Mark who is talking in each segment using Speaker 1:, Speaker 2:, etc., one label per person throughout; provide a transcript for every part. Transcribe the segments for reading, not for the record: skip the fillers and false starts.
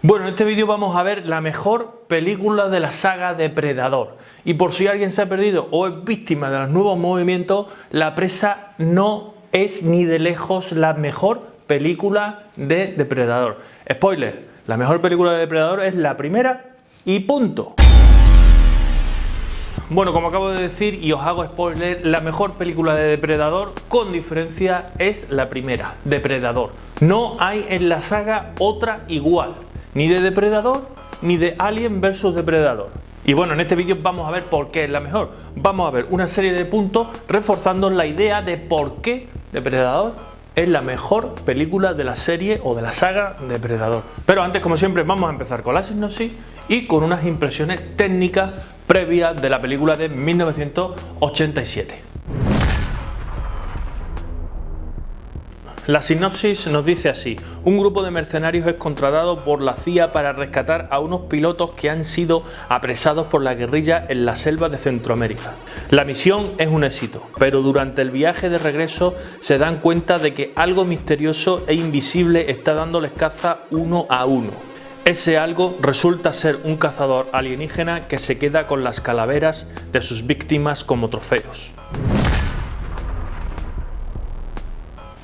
Speaker 1: Bueno, en este vídeo vamos a ver la mejor película de la saga Depredador. Y por si alguien se ha perdido o es víctima de los nuevos movimientos, La Presa no es ni de lejos la mejor película de Depredador. Spoiler, la mejor película de Depredador es la primera y punto. Bueno, como acabo de decir y os hago spoiler, la mejor película de Depredador con diferencia es la primera, Depredador. No hay en la saga otra igual. Ni de Depredador, ni de Alien vs Depredador. Y bueno, en este vídeo vamos a ver por qué es la mejor. Vamos a ver una serie de puntos reforzando la idea de por qué Depredador es la mejor película de la serie o de la saga Depredador. Pero antes, como siempre, vamos a empezar con la sinopsis y con unas impresiones técnicas previas de la película de 1987. La sinopsis nos dice así: un grupo de mercenarios es contratado por la CIA para rescatar a unos pilotos que han sido apresados por la guerrilla en la selva de Centroamérica. La misión es un éxito, pero durante el viaje de regreso se dan cuenta de que algo misterioso e invisible está dándoles caza uno a uno. Ese algo resulta ser un cazador alienígena que se queda con las calaveras de sus víctimas como trofeos.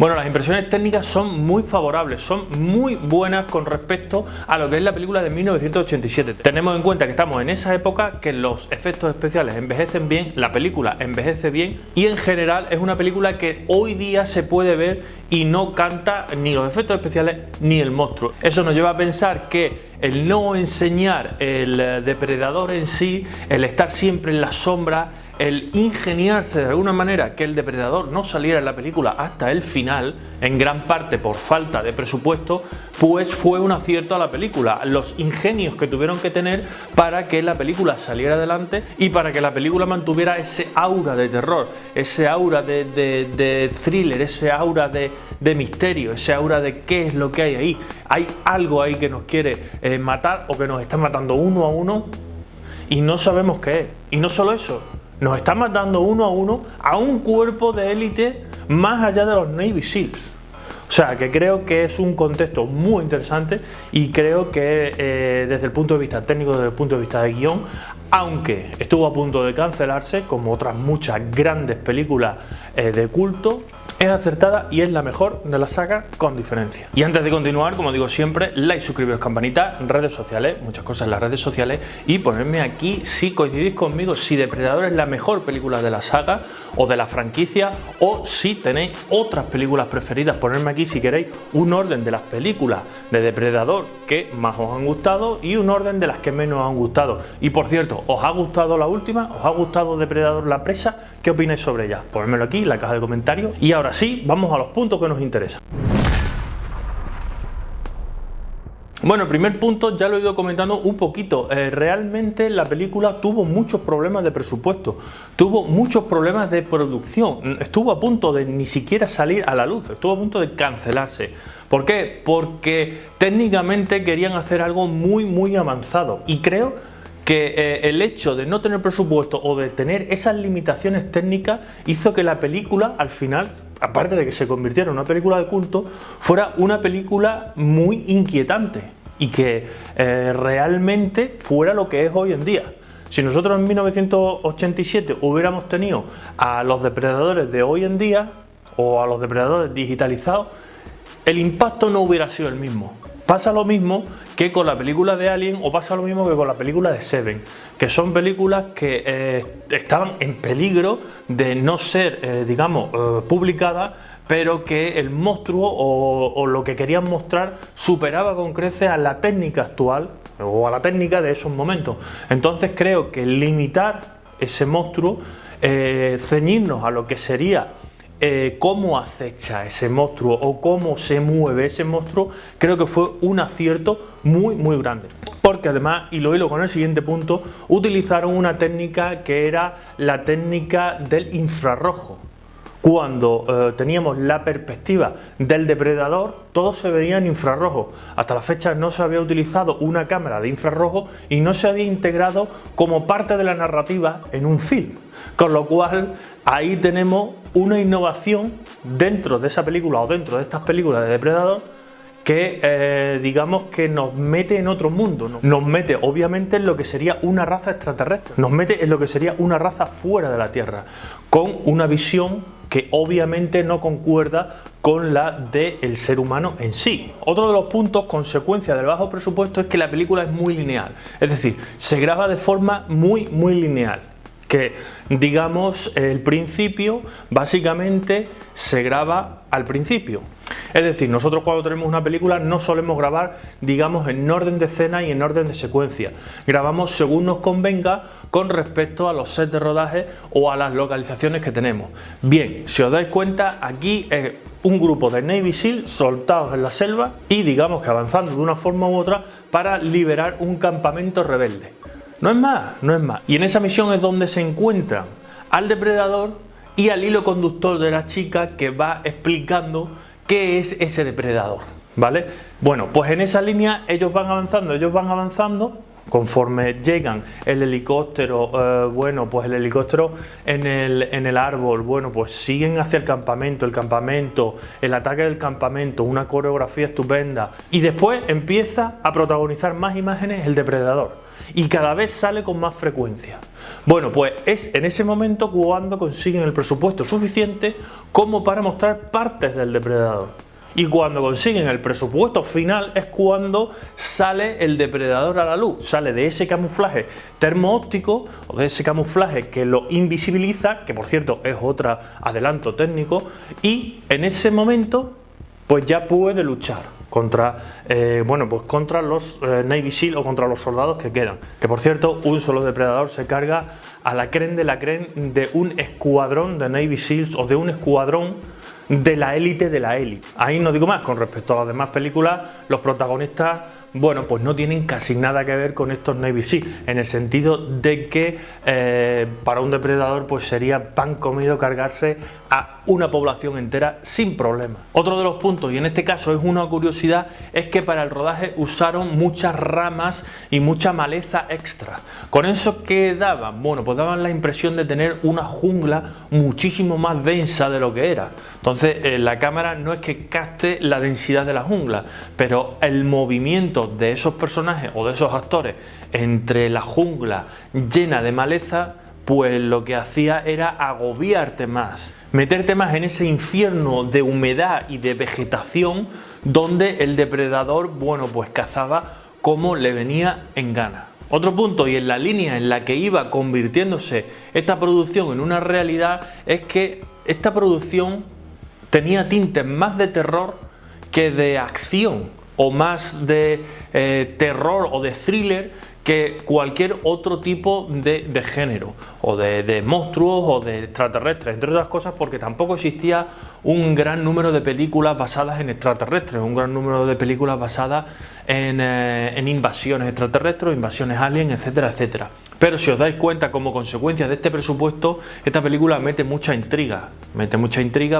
Speaker 1: Bueno, las impresiones técnicas son muy favorables, son muy buenas con respecto a lo que es la película de 1987. Tenemos en cuenta que estamos en esa época, que los efectos especiales envejecen bien, la película envejece bien y en general es una película que hoy día se puede ver y no canta ni los efectos especiales ni el monstruo. Eso nos lleva a pensar que el no enseñar el depredador en sí, el estar siempre en la sombra, el ingeniarse de alguna manera que el depredador no saliera en la película hasta el final, en gran parte por falta de presupuesto, pues fue un acierto a la película. Los ingenios que tuvieron que tener para que la película saliera adelante y para que la película mantuviera ese aura de terror, ese aura de thriller, ese aura de misterio, ese aura de qué es lo que hay ahí. Hay algo ahí que nos quiere matar o que nos está matando uno a uno y no sabemos qué es. Y no solo eso, nos está matando uno a uno a un cuerpo de élite más allá de los Navy Seals. O sea, que creo que es un contexto muy interesante y creo que desde el punto de vista técnico, desde el punto de vista de guión, aunque estuvo a punto de cancelarse, como otras muchas grandes películas de culto, es acertada y es la mejor de la saga con diferencia. Y antes de continuar, como digo siempre, like, suscribiros, campanita, redes sociales, muchas cosas en las redes sociales, y ponerme aquí si coincidís conmigo, si Depredador es la mejor película de la saga o de la franquicia, o si tenéis otras películas preferidas. Ponerme aquí si queréis un orden de las películas de Depredador que más os han gustado y un orden de las que menos os han gustado. Y por cierto, ¿os ha gustado la última? ¿Os ha gustado Depredador La Presa? ¿Qué opináis sobre ella? Ponedmelo aquí en la caja de comentarios. Y ahora sí, vamos a los puntos que nos interesan. Bueno, el primer punto ya lo he ido comentando un poquito. Realmente la película tuvo muchos problemas de presupuesto, tuvo muchos problemas de producción, estuvo a punto de ni siquiera salir a la luz, estuvo a punto de cancelarse. ¿Por qué? Porque técnicamente querían hacer algo muy avanzado y creo que el hecho de no tener presupuesto o de tener esas limitaciones técnicas hizo que la película al final, aparte de que se convirtiera en una película de culto, fuera una película muy inquietante y que realmente fuera lo que es hoy en día. Si nosotros en 1987 hubiéramos tenido a los depredadores de hoy en día o a los depredadores digitalizados, el impacto no hubiera sido el mismo. Pasa lo mismo que con la película de Alien o pasa lo mismo que con la película de Seven, que son películas que estaban en peligro de no ser, publicadas, pero que el monstruo o lo que querían mostrar superaba con creces a la técnica actual o a la técnica de esos momentos. Entonces creo que limitar ese monstruo, ceñirnos a lo que sería cómo acecha ese monstruo o cómo se mueve ese monstruo, creo que fue un acierto muy grande. Porque además, y lo hilo con el siguiente punto, utilizaron una técnica que era la técnica del infrarrojo. Cuando teníamos la perspectiva del depredador, todo se veía en infrarrojo. Hasta la fecha no se había utilizado una cámara de infrarrojo y no se había integrado como parte de la narrativa en un film. Con lo cual, ahí tenemos una innovación dentro de esa película o dentro de estas películas de Depredador que digamos que nos mete en otro mundo, ¿no? Nos mete obviamente en lo que sería una raza extraterrestre, nos mete en lo que sería una raza fuera de la Tierra, con una visión que obviamente no concuerda con la del ser humano en sí. Otro de los puntos, consecuencia del bajo presupuesto, es que la película es muy lineal, es decir, se graba de forma muy lineal, que digamos el principio básicamente se graba al principio. Es decir, nosotros cuando tenemos una película no solemos grabar, digamos, en orden de escena y en orden de secuencia. Grabamos según nos convenga con respecto a los sets de rodaje o a las localizaciones que tenemos. Bien, si os dais cuenta, aquí es un grupo de Navy SEAL soltados en la selva y digamos que avanzando de una forma u otra para liberar un campamento rebelde. No es más, no es más. Y en esa misión es donde se encuentran al depredador y al hilo conductor de la chica que va explicando qué es ese depredador, ¿vale? Bueno, pues en esa línea ellos van avanzando, conforme llegan el helicóptero, bueno, pues el helicóptero en el árbol, bueno, pues siguen hacia el campamento, el ataque del campamento, una coreografía estupenda, y después empieza a protagonizar más imágenes el depredador, y cada vez sale con más frecuencia. Bueno, pues es en ese momento cuando consiguen el presupuesto suficiente como para mostrar partes del depredador. Y cuando consiguen el presupuesto final es cuando sale el depredador a la luz, sale de ese camuflaje termoóptico o de ese camuflaje que lo invisibiliza, que por cierto es otro adelanto técnico, y en ese momento pues ya puede luchar contra, bueno, pues contra los Navy SEAL o contra los soldados que quedan. Que por cierto, un solo depredador se carga a la creme de la creme de un escuadrón de Navy SEALs o de un escuadrón de la élite de la élite. Ahí no digo más. Con respecto a las demás películas, los protagonistas, bueno, pues no tienen casi nada que ver con estos Navy SEAL, en el sentido de que para un depredador pues sería pan comido cargarse a una población entera sin problema. Otro de los puntos, y en este caso es una curiosidad, es que para el rodaje usaron muchas ramas y mucha maleza extra. ¿Con eso qué daban? Bueno, pues daban la impresión de tener una jungla muchísimo más densa de lo que era. Entonces la cámara no es que capte la densidad de la jungla, pero el movimiento de esos personajes o de esos actores entre la jungla llena de maleza, pues lo que hacía era agobiarte más, meterte más en ese infierno de humedad y de vegetación donde el depredador, bueno, pues cazaba como le venía en gana. Otro punto, y en la línea en la que iba convirtiéndose esta producción en una realidad, es que esta producción tenía tintes más de terror que de acción, o más de terror o de thriller que cualquier otro tipo de género, o de monstruos o de extraterrestres, entre otras cosas porque tampoco existía un gran número de películas basadas en extraterrestres, un gran número de películas basadas en invasiones extraterrestres, invasiones aliens, etcétera, etcétera. Pero si os dais cuenta, como consecuencia de este presupuesto, esta película mete mucha intriga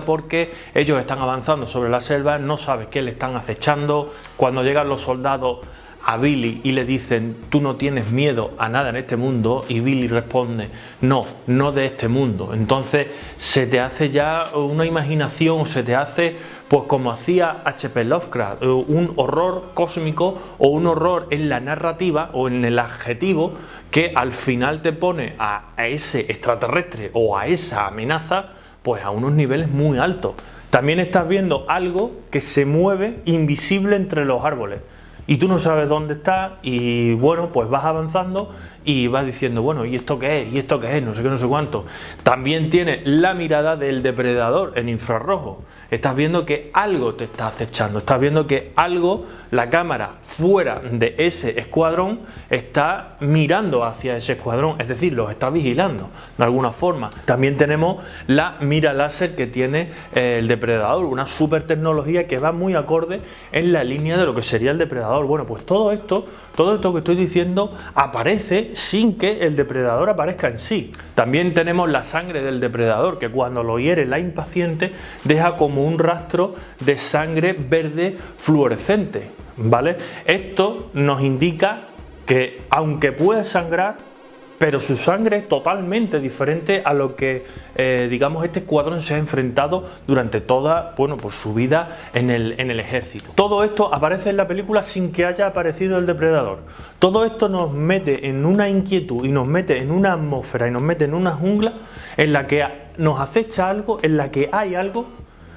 Speaker 1: porque ellos están avanzando sobre la selva, no sabes qué le están acechando. Cuando llegan los soldados a Billy y le dicen: tú no tienes miedo a nada en este mundo, y Billy responde: no de este mundo. Entonces se te hace ya una imaginación, se te hace pues como hacía H.P. Lovecraft, un horror cósmico o un horror en la narrativa o en el adjetivo que al final te pone a ese extraterrestre o a esa amenaza pues a unos niveles muy altos. También estás viendo algo que se mueve invisible entre los árboles y tú no sabes dónde está, y bueno, pues vas avanzando y vas diciendo: bueno, ¿y esto qué es? ¿Y esto qué es? No sé qué, no sé cuánto. También tiene la mirada del depredador en infrarrojo. Estás viendo que algo te está acechando, estás viendo que algo, la cámara fuera de ese escuadrón, está mirando hacia ese escuadrón, es decir, los está vigilando de alguna forma. También tenemos la mira láser que tiene el depredador, una super tecnología que va muy acorde en la línea de lo que sería el depredador. Bueno, pues todo esto que estoy diciendo aparece sin que el depredador aparezca en sí. También tenemos la sangre del depredador, que cuando lo hiere la impaciente deja como un rastro de sangre verde fluorescente, ¿vale? Esto nos indica que aunque puede sangrar, pero su sangre es totalmente diferente a lo que, digamos, este escuadrón se ha enfrentado durante toda, bueno, pues su vida en el ejército. Todo esto aparece en la película sin que haya aparecido el depredador. Todo esto nos mete en una inquietud y nos mete en una atmósfera y nos mete en una jungla en la que nos acecha algo, en la que hay algo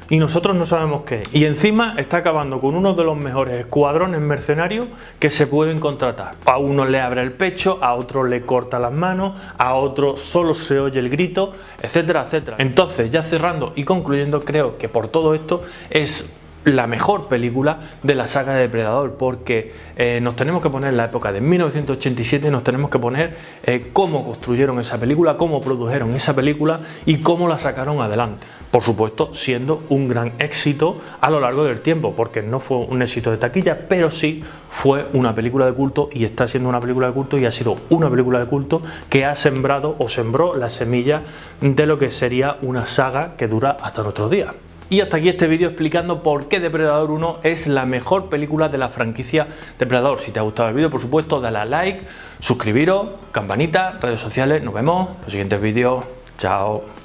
Speaker 1: y nosotros no sabemos qué es. Y encima está acabando con uno de los mejores escuadrones mercenarios que se pueden contratar. A uno le abre el pecho, a otro le corta las manos, a otro solo se oye el grito, etcétera, etcétera. Entonces, ya cerrando y concluyendo, creo que por todo esto es la mejor película de la saga de Depredador, porque nos tenemos que poner en la época de 1987, nos tenemos que poner cómo construyeron esa película, cómo produjeron esa película y cómo la sacaron adelante. Por supuesto, siendo un gran éxito a lo largo del tiempo, porque no fue un éxito de taquilla, pero sí fue una película de culto y está siendo una película de culto y ha sido una película de culto que ha sembrado o sembró la semilla de lo que sería una saga que dura hasta nuestros días. Y hasta aquí este vídeo explicando por qué Depredador 1 es la mejor película de la franquicia Depredador. Si te ha gustado el vídeo, por supuesto, dale a like, suscribiros, campanita, redes sociales. Nos vemos en los siguientes vídeos. Chao.